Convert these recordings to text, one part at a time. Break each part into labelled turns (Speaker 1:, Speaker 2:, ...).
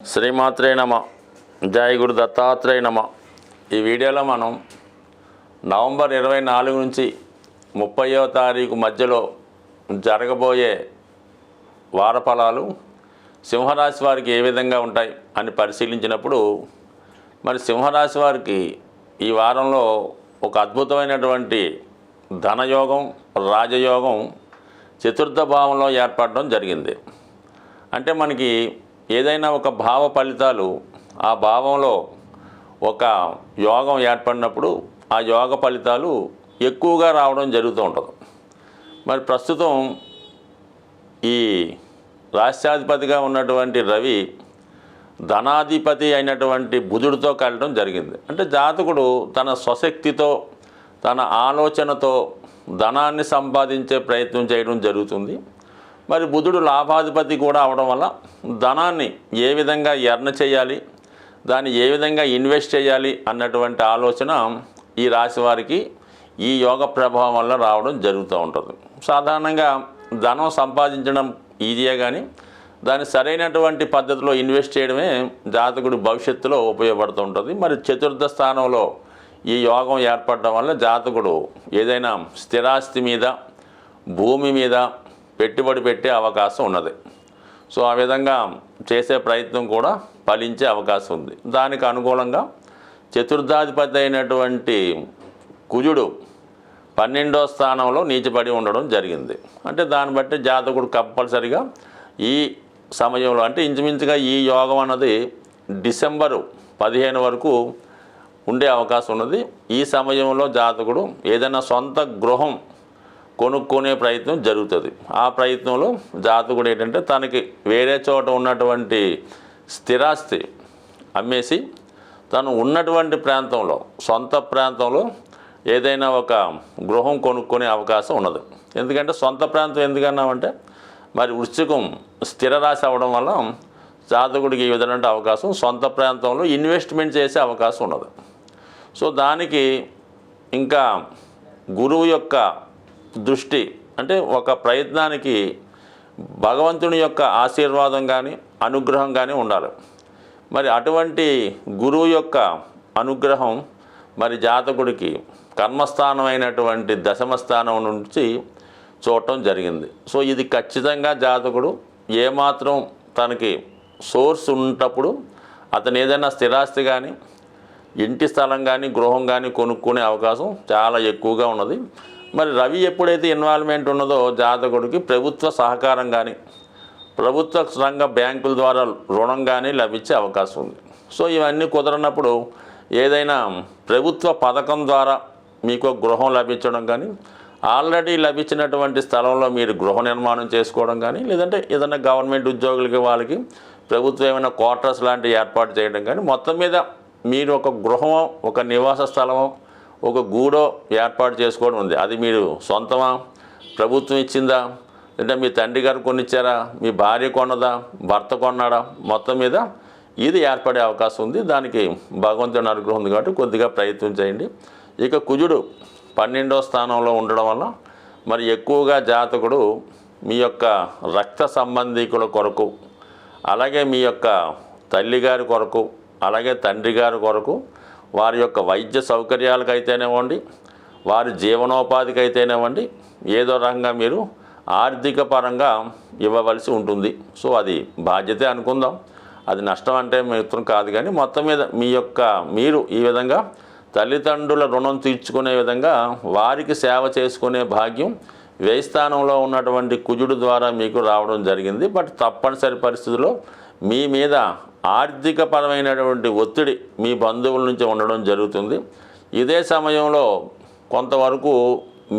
Speaker 1: శ్రీమాత్రే నమ. జై గురు దత్తాత్రేయ నమ. ఈ వీడియోలో మనం నవంబర్ 24 నుంచి 30వ తారీఖు మధ్యలో జరగబోయే వారఫలాలు సింహరాశి వారికి ఏ విధంగా ఉంటాయి అని పరిశీలించినప్పుడు మరి సింహరాశి వారికి ఈ వారంలో ఒక అద్భుతమైనటువంటి ధనయోగం, రాజయోగం చతుర్థ భావంలో ఏర్పడడం జరిగింది. అంటే మనకి ఏదైనా ఒక భావ ఫలితాలు ఆ భావంలో ఒక యోగం ఏర్పడినప్పుడు ఆ యోగ ఫలితాలు ఎక్కువగా రావడం జరుగుతూ ఉంటుంది. మరి ప్రస్తుతం ఈ రాష్ట్రాధిపతిగా ఉన్నటువంటి రవి ధనాధిపతి అయినటువంటి బుధుడితో కలవడం జరిగింది. అంటే జాతకుడు తన స్వశక్తితో తన ఆలోచనతో ధనాన్ని సంపాదించే ప్రయత్నం చేయడం జరుగుతుంది. మరి బుధుడు లాభాధిపతి కూడా అవడం వల్ల ధనాన్ని ఏ విధంగా ఎర్న్ చేయాలి, దాన్ని ఏ విధంగా ఇన్వెస్ట్ చేయాలి అన్నటువంటి ఆలోచన ఈ రాశి వారికి ఈ యోగ ప్రభావం వల్ల రావడం జరుగుతూ ఉంటుంది. సాధారణంగా ధనం సంపాదించడం ఈజీయే, కానీ దాన్ని సరైనటువంటి పద్ధతిలో ఇన్వెస్ట్ చేయడమే జాతకుడు భవిష్యత్తులో ఉపయోగపడుతూ ఉంటుంది. మరి చతుర్థ స్థానంలో ఈ యోగం ఏర్పడడం వల్ల జాతకుడు ఏదైనా స్థిరాస్తి మీద, భూమి మీద పెట్టుబడి పెట్టే అవకాశం ఉన్నది. సో ఆ విధంగా చేసే ప్రయత్నం కూడా ఫలించే అవకాశం ఉంది. దానికి అనుకూలంగా చతుర్థాధిపతి అయినటువంటి కుజుడు 12వ స్థానంలో నీచపడి ఉండడం జరిగింది. అంటే దాన్ని బట్టి జాతకుడు కంపల్సరిగా ఈ సమయంలో, అంటే ఇంచుమించుగా ఈ యోగం అన్నది డిసెంబరు 15 వరకు ఉండే అవకాశం ఉన్నది. ఈ సమయంలో జాతకుడు ఏదైనా సొంత గృహం కొనుక్కునే ప్రయత్నం జరుగుతుంది. ఆ ప్రయత్నంలో జాతకుడు ఏంటంటే తనకి వేరే చోట ఉన్నటువంటి స్థిరాస్తి అమ్మేసి తను ఉన్నటువంటి ప్రాంతంలో, సొంత ప్రాంతంలో ఏదైనా ఒక గృహం కొనుక్కునే అవకాశం ఉన్నది. ఎందుకంటే సొంత ప్రాంతం ఎందుకన్నామంటే మరి వృశ్చికం స్థిర రాశి అవ్వడం వల్ల జాతకుడికి ఈ విధమైన అవకాశం, సొంత ప్రాంతంలో ఇన్వెస్ట్మెంట్ చేసే అవకాశం ఉన్నది. సో దానికి ఇంకా గురువు యొక్క దృష్టి, అంటే ఒక ప్రయత్నానికి భగవంతుని యొక్క ఆశీర్వాదం కానీ అనుగ్రహం కానీ ఉండాలి. మరి అటువంటి గురువు యొక్క అనుగ్రహం మరి జాతకుడికి కర్మస్థానం అయినటువంటి దశమ స్థానం నుంచి చూడటం జరిగింది. సో ఇది ఖచ్చితంగా జాతకుడు ఏమాత్రం తనకి సోర్స్ ఉన్నప్పుడు అతను ఏదైనా స్థిరాస్తి కానీ, ఇంటి స్థలం కానీ, గృహం కానీ కొనుక్కునే అవకాశం చాలా ఎక్కువగా ఉన్నది. మరి రవి ఎప్పుడైతే ఇన్వాల్వ్మెంట్ ఉన్నదో జాతకుడికి ప్రభుత్వ సహకారం కానీ, ప్రభుత్వ రంగ బ్యాంకుల ద్వారా రుణం కానీ లభించే అవకాశం ఉంది. సో ఇవన్నీ కుదరనప్పుడు ఏదైనా ప్రభుత్వ పథకం ద్వారా మీకు గృహం లభించడం కానీ, ఆల్రెడీ లభించినటువంటి స్థలంలో మీరు గృహ నిర్మాణం చేసుకోవడం కానీ, లేదంటే ఏదైనా గవర్నమెంట్ ఉద్యోగులకి వాళ్ళకి ప్రభుత్వం ఏమైనా క్వార్టర్స్ లాంటివి ఏర్పాటు చేయడం కానీ, మొత్తం మీద మీరు ఒక గృహమో, ఒక నివాస స్థలమో, ఒక గూడో ఏర్పాటు చేసుకోవడం ఉంది. అది మీరు సొంతమా, ప్రభుత్వం ఇచ్చిందా, లేదా మీ తండ్రి గారు కొనిచ్చారా, మీ భార్య కొన్నదా, భర్త కొన్నాడా, మొత్తం మీద ఇది ఏర్పడే అవకాశం ఉంది. దానికి భగవంతుని అనుగ్రహం ఉంది కాబట్టి కొద్దిగా ప్రయత్నం చేయండి. ఇక కుజుడు 12వ స్థానంలో ఉండడం వల్ల మరి ఎక్కువగా జాతకుడు మీ యొక్క రక్త సంబంధీకుల కొరకు, అలాగే మీ యొక్క తల్లిగారి కొరకు, అలాగే తండ్రి గారి కొరకు, వారి యొక్క వైద్య సౌకర్యాలకైతేనేవ్వండి, వారి జీవనోపాధికి అయితేనేవ్వండి, ఏదో రకంగా మీరు ఆర్థిక పరంగా ఇవ్వవలసి ఉంటుంది. సో అది బాధ్యతే అనుకుందాం, అది నష్టం అంటే మిత్రం కాదు. కానీ మొత్తం మీద మీరు ఈ విధంగా తల్లిదండ్రుల రుణం తీర్చుకునే విధంగా వారికి సేవ చేసుకునే భాగ్యం వ్యయస్థానంలో ఉన్నటువంటి కుజుడు ద్వారా మీకు రావడం జరిగింది. బట్ తప్పనిసరి పరిస్థితుల్లో మీ మీద ఆర్థిక పరమైనటువంటి ఒత్తిడి మీ బంధువుల నుంచి ఉండడం జరుగుతుంది. ఇదే సమయంలో కొంతవరకు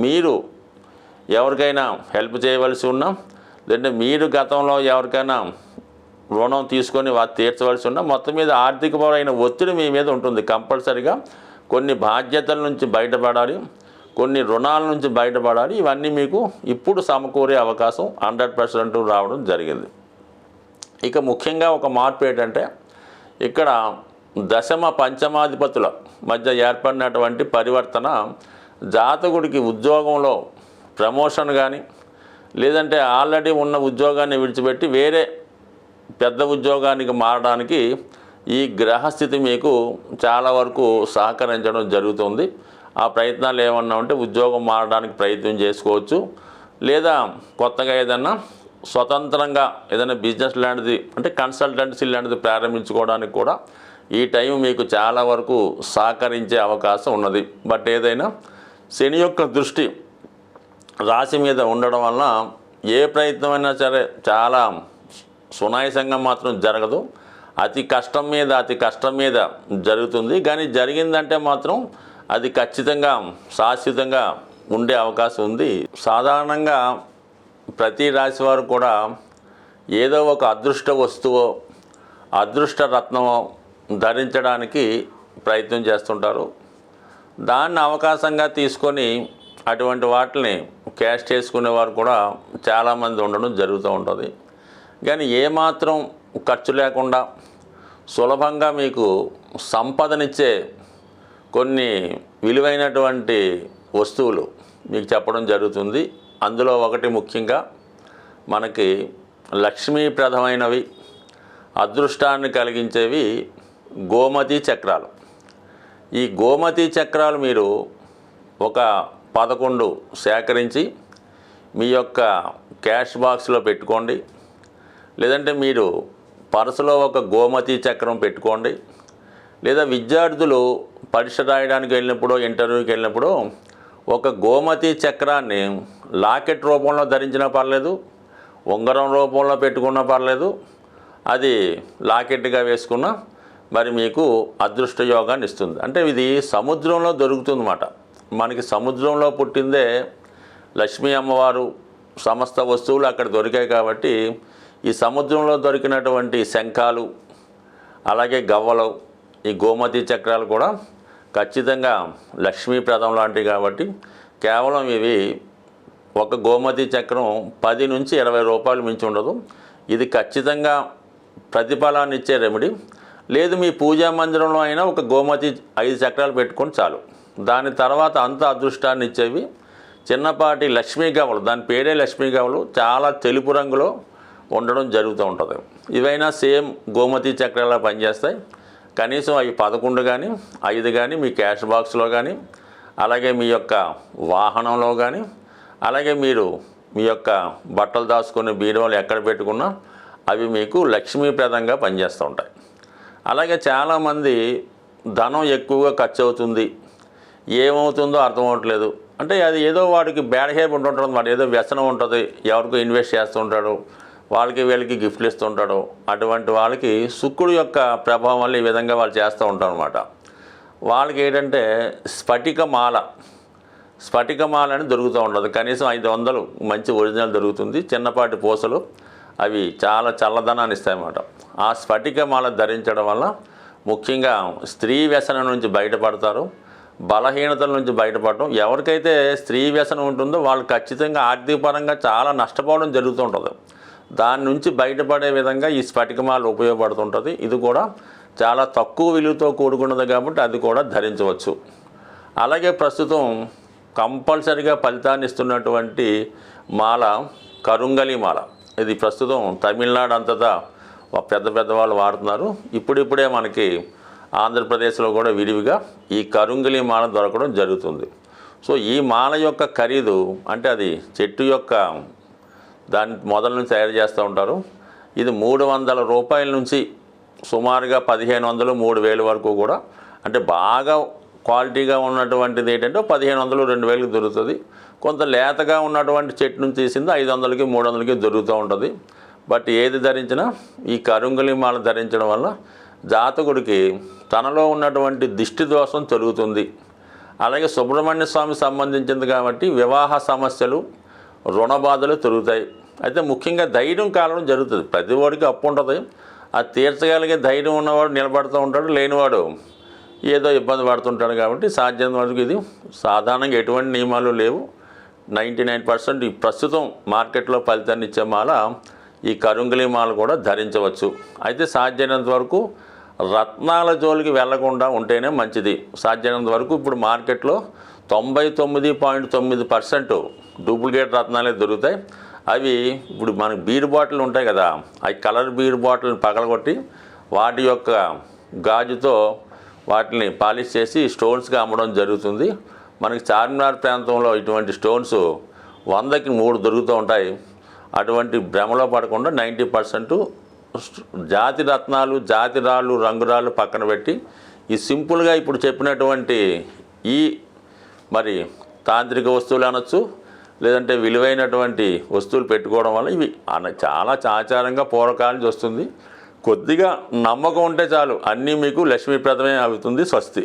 Speaker 1: మీరు ఎవరికైనా హెల్ప్ చేయవలసి ఉన్నా, లేదంటే మీరు గతంలో ఎవరికైనా రుణం తీసుకొని వారు తీర్చవలసి ఉన్నా, మొత్తం మీద ఆర్థికపరమైన ఒత్తిడి మీ మీద ఉంటుంది. కంపల్సరిగా కొన్ని బాధ్యతల నుంచి బయటపడాలి, కొన్ని రుణాల నుంచి బయటపడాలి. ఇవన్నీ మీకు ఇప్పుడు సమకూరే అవకాశం 100% రావడం జరిగింది. ఇక ముఖ్యంగా ఒక మార్పు ఏంటంటే ఇక్కడ దశమ పంచమాధిపతుల మధ్య ఏర్పడినటువంటి పరివర్తన జాతకుడికి ఉద్యోగంలో ప్రమోషన్ కానీ, లేదంటే ఆల్రెడీ ఉన్న ఉద్యోగాన్ని విడిచిపెట్టి వేరే పెద్ద ఉద్యోగానికి మారడానికి ఈ గ్రహస్థితి మీకు చాలా వరకు సహకరించడం జరుగుతుంది. ఆ ప్రయత్నాలు ఏమన్నా ఉంటే ఉద్యోగం మారడానికి ప్రయత్నం చేసుకోవచ్చు. లేదా కొత్తగా ఏదన్నా స్వతంత్రంగా ఏదైనా బిజినెస్ లాంటిది అంటే కన్సల్టెన్సీ లాంటిది ప్రారంభించుకోవడానికి కూడా ఈ టైం మీకు చాలా వరకు సహకరించే అవకాశం ఉన్నది. బట్ ఏదైనా శని యొక్క దృష్టి రాశి మీద ఉండడం వలన ఏ ప్రయత్నమైనా సరే చాలా సునాయాసంగా మాత్రం జరగదు. అతి కష్టం మీద జరుగుతుంది. కానీ జరిగిందంటే మాత్రం అది ఖచ్చితంగా శాశ్వతంగా ఉండే అవకాశం ఉంది. సాధారణంగా ప్రతి రాశి వారు కూడా ఏదో ఒక అదృష్ట వస్తువో అదృష్ట రత్నమో ధరించడానికి ప్రయత్నం చేస్తుంటారు. దాన్ని అవకాశంగా తీసుకొని అటువంటి వాటిని క్యాష్ చేసుకునేవారు కూడా చాలామంది ఉండడం జరుగుతూ ఉంటుంది. కానీ ఏమాత్రం ఖర్చు లేకుండా సులభంగా మీకు సంపదనిచ్చే కొన్ని విలువైనటువంటి వస్తువులు మీకు చెప్పడం జరుగుతుంది. అందులో ఒకటి ముఖ్యంగా మనకి లక్ష్మీప్రదమైనవి, అదృష్టాన్ని కలిగించేవి గోమతి చక్రాలు. ఈ గోమతి చక్రాలు మీరు ఒక 11 సేకరించి మీ యొక్క క్యాష్ బాక్స్లో పెట్టుకోండి. లేదంటే మీరు పర్సులో ఒక గోమతి చక్రం పెట్టుకోండి. లేదా విద్యార్థులు పరీక్ష రాయడానికి వెళ్ళినప్పుడు, ఇంటర్వ్యూకి వెళ్ళినప్పుడు ఒక గోమతి చక్రాన్ని లాకెట్ రూపంలో ధరించినా పర్లేదు, ఉంగరం రూపంలో పెట్టుకున్నా పర్లేదు, అది లాకెట్గా వేసుకున్నా మరి మీకు అదృష్ట యోగాన్ని ఇస్తుంది. అంటే ఇది సముద్రంలో దొరుకుతుందన్నమాట. మనకి సముద్రంలో పుట్టిందే లక్ష్మీ అమ్మవారు, సమస్త వస్తువులు అక్కడ దొరికాయి. కాబట్టి ఈ సముద్రంలో దొరికినటువంటి శంఖాలు అలాగే గవ్వలు, ఈ గోమతి చక్రాలు కూడా ఖచ్చితంగా లక్ష్మీప్రదం లాంటివి. కాబట్టి కేవలం ఇవి ఒక గోమతి చక్రం 10 నుంచి 20 రూపాయలు మించి ఉండదు. ఇది ఖచ్చితంగా ప్రతిఫలాన్ని ఇచ్చే రెమెడీ. లేదు మీ పూజా మందిరంలో అయినా ఒక గోమతి 5 చక్రాలు పెట్టుకొని చాలు. దాని తర్వాత అంత అదృష్టాన్ని ఇచ్చేవి చిన్నపాటి లక్ష్మీ గవ్వలు, దాని పేరే లక్ష్మీ గవ్వలు, చాలా తెలుపు రంగులో ఉండడం జరుగుతూ ఉంటుంది. ఇవైనా సేమ్ గోమతి చక్రాలా పనిచేస్తాయి. కనీసం అవి 11 కానీ 5 కానీ మీ క్యాష్ బాక్స్లో కానీ, అలాగే మీ యొక్క వాహనంలో కానీ, అలాగే మీరు మీ యొక్క బట్టలు దాచుకునే బీరువాలు ఎక్కడ పెట్టుకున్నా అవి మీకు లక్ష్మీప్రదంగా పనిచేస్తూ ఉంటాయి. అలాగే చాలామంది ధనం ఎక్కువగా ఖర్చు అవుతుంది, ఏమవుతుందో అర్థం అవ్వట్లేదు. అంటే అది ఏదో వాడికి బ్యాడ్ హ్యాబిట్ ఉంటుంటుంది, వాడు ఏదో వ్యసనం ఉంటుంది, ఎవరికో ఇన్వెస్ట్ చేస్తుంటాడు, వాళ్ళకి వీళ్ళకి గిఫ్ట్లు ఇస్తుంటాడు. అటువంటి వాళ్ళకి శుక్రుడు యొక్క ప్రభావం వల్ల ఈ విధంగా వాళ్ళు చేస్తూ ఉంటారు అనమాట. వాళ్ళకి ఏంటంటే స్ఫటికమాల అని దొరుకుతూ ఉంటుంది. కనీసం 500 మంచి ఒరిజినల్ దొరుకుతుంది. చిన్నపాటి పూసలు అవి చాలా చల్లదనాన్ని ఇస్తాయన్నమాట. ఆ స్ఫటికమాల ధరించడం వల్ల ముఖ్యంగా స్త్రీ వ్యసనం నుంచి బయటపడతారు, బలహీనతల నుంచి బయటపడటం. ఎవరికైతే స్త్రీ వ్యసనం ఉంటుందో వాళ్ళు ఖచ్చితంగా ఆర్థికపరంగా చాలా నష్టపోవడం జరుగుతూ ఉంటుంది. దాని నుంచి బయటపడే విధంగా ఈ స్ఫటికమాల ఉపయోగపడుతుంటుంది. ఇది కూడా చాలా తక్కువ విలువతో కూడుకున్నది కాబట్టి అది కూడా ధరించవచ్చు. అలాగే ప్రస్తుతం కంపల్సరిగా ఫలితాన్ని ఇస్తున్నటువంటి మాల కరుంగలి మాల. ఇది ప్రస్తుతం తమిళనాడు అంతటా పెద్ద వాళ్ళు వాడుతున్నారు. ఇప్పుడిప్పుడే మనకి ఆంధ్రప్రదేశ్లో కూడా విరివిగా ఈ కరుంగలి మాల దొరకడం జరుగుతుంది. సో ఈ మాల యొక్క ఖరీదు అంటే అది చెట్టు యొక్క దాని మొదల నుంచి తయారు చేస్తూ ఉంటారు. ఇది 300 రూపాయల నుంచి సుమారుగా 1500, 3000 వరకు కూడా, అంటే బాగా క్వాలిటీగా ఉన్నటువంటిది ఏంటంటే 1500, 2000కి దొరుకుతుంది. కొంత లేతగా ఉన్నటువంటి చెట్టు నుంచి తీసింది 500కి, 300కి దొరుకుతూ ఉంటుంది. బట్ ఏది ధరించినా ఈ కరుంగలి మాల ధరించడం వల్ల జాతకుడికి తనలో ఉన్నటువంటి దిష్టి దోషం తొలుగుతుంది. అలాగే సుబ్రహ్మణ్య స్వామి సంబంధించింది కాబట్టి వివాహ సమస్యలు, రుణ బాధలు తొలుగుతాయి. అయితే ముఖ్యంగా ధైర్యం కాలడం జరుగుతుంది. ప్రతి వాడికి అప్పు ఉంటుంది, అది తీర్చగలిగే ధైర్యం ఉన్నవాడు నిలబడుతూ ఉంటాడు, లేనివాడు ఏదో ఇబ్బంది పడుతుంటాడు. కాబట్టి సాధ్యం వరకు ఇది సాధారణంగా ఎటువంటి నియమాలు లేవు. 99% ఈ ప్రస్తుతం మార్కెట్లో ఫలితాన్ని ఇచ్చే మాల ఈ కరుంగలి మాల కూడా ధరించవచ్చు. అయితే సాధ్యమైనంత వరకు రత్నాల జోలికి వెళ్లకుండా ఉంటేనే మంచిది. సాధ్యమైనంత వరకు ఇప్పుడు మార్కెట్లో 99.9% డూప్లికేట్ రత్నాలే దొరుకుతాయి. అవి ఇప్పుడు మనకు బీర్ బాటిల్ ఉంటాయి కదా, అవి కలర్ బీర్ బాటిల్ని పగలగొట్టి వాటి యొక్క గాజుతో వాటిని పాలిష్ చేసి స్టోన్స్గా అమ్మడం జరుగుతుంది. మనకి చార్మినార్ ప్రాంతంలో ఇటువంటి స్టోన్స్ 100కి 3 దొరుకుతూ ఉంటాయి. అటువంటి భ్రమలో పడకుండా 90% జాతి రత్నాలు, జాతి రాళ్ళు, రంగురాళ్ళు పక్కన పెట్టి ఈ సింపుల్గా ఇప్పుడు చెప్పినటువంటి ఈ మరి తాంత్రిక వస్తువులు అనొచ్చు, లేదంటే విలువైనటువంటి వస్తువులు పెట్టుకోవడం వల్ల ఇవి చాలా ఆచారంగా పూర్వకాలం నుంచి వస్తుంది. కొద్దిగా నమ్మకం ఉంటే చాలు, అన్నీ మీకు లక్ష్మీప్రదమే అవుతుంది. స్వస్తి.